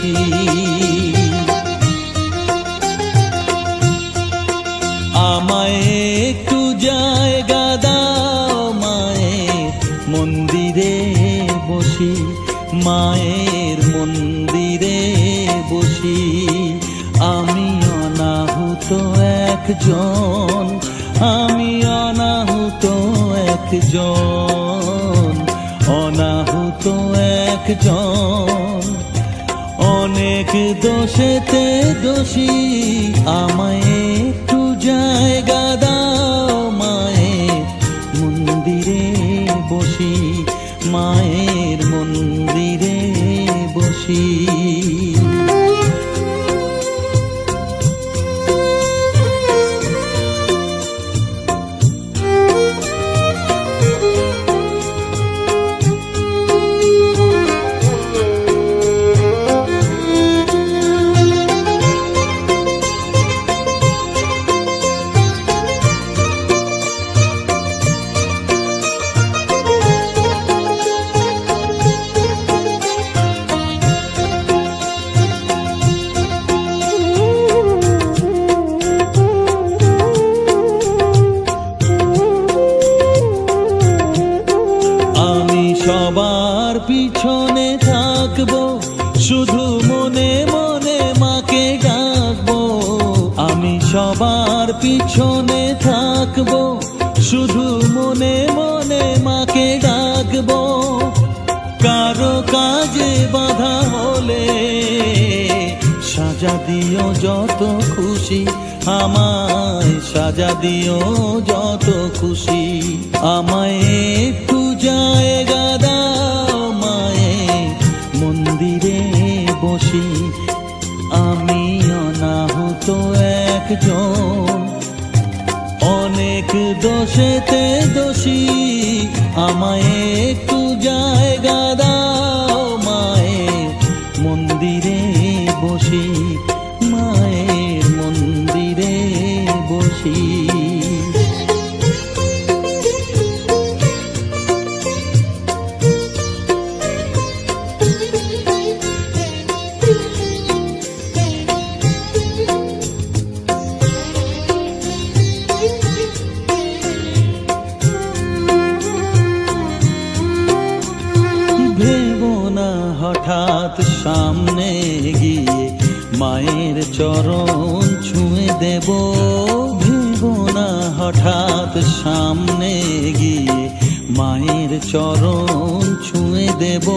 বসি। আমায় একটু জায়গা দাও মায়ের মন্দিরে বসি, মায়ের মন্দিরে বসি। আমি অনাহুত একজন, আমি অনাহুত একজন, অনাহুত একজন। অনেক দোষেতে দোষী, আমায় একটু জায়গা দাও মায়ের মন্দিরে বসি, মায়ের মন্দিরে বসি। সবার পিছনে থাকবো, শুধু মনে মনে মাকে ডাকবো। আমি সবার পিছনে থাকবো, শুধু মনে মনে মাকে ডাকবো। কারো কাজে বাধা হলে সাজা দিও যত খুশি, আমায় সাজা দিও যত খুশি। আমায় একটু জায়গা দাও মায়ের মন্দিরে বসি, আমি অনাহুত একজন। অনেক দোষেতে দোষী, আমায় একটু জায়গা দাও মায়ের মন্দিরে বসি, মায়ের মন্দিরে বসি। ভেবো না হঠাৎ সামনে গিয়ে মায়ের চরণ ছুঁয়ে দেব, ভেবো না হঠাৎ সামনে গিয়ে মায়ের চরণ ছুঁয়ে দেব।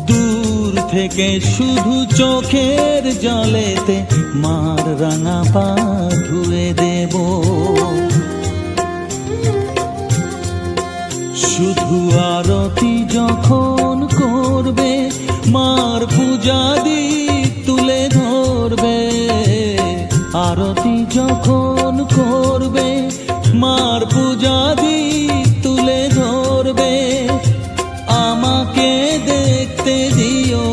দূর থেকে শুধু চোখের জলেতে মার রাঙা পা ধুয়ে দেব। শুধু আরতি যখন করবে, মার পূজা দিক তুলে ধরবে। আরতি যখন করবে, মার পূজা দিক তুলে ধরবে। আমাকে দেখতে দিও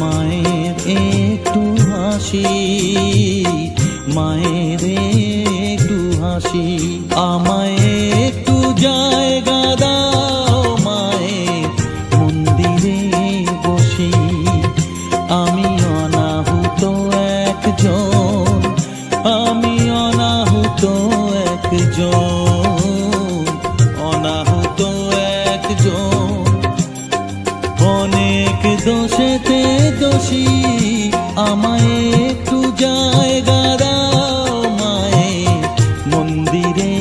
মায়ের একটু হাসি, মায়ের একটু হাসি। আমায় একটু জায়গা দাও মায়ের মন্দিরে বসি, আমি অনাহুত একজন, আমি অনাহুত একজন, অনাহুত একজন। অনেক দোষেতে দোষী, আমায় একটু জায়গা দাও মায়ের মন্দিরে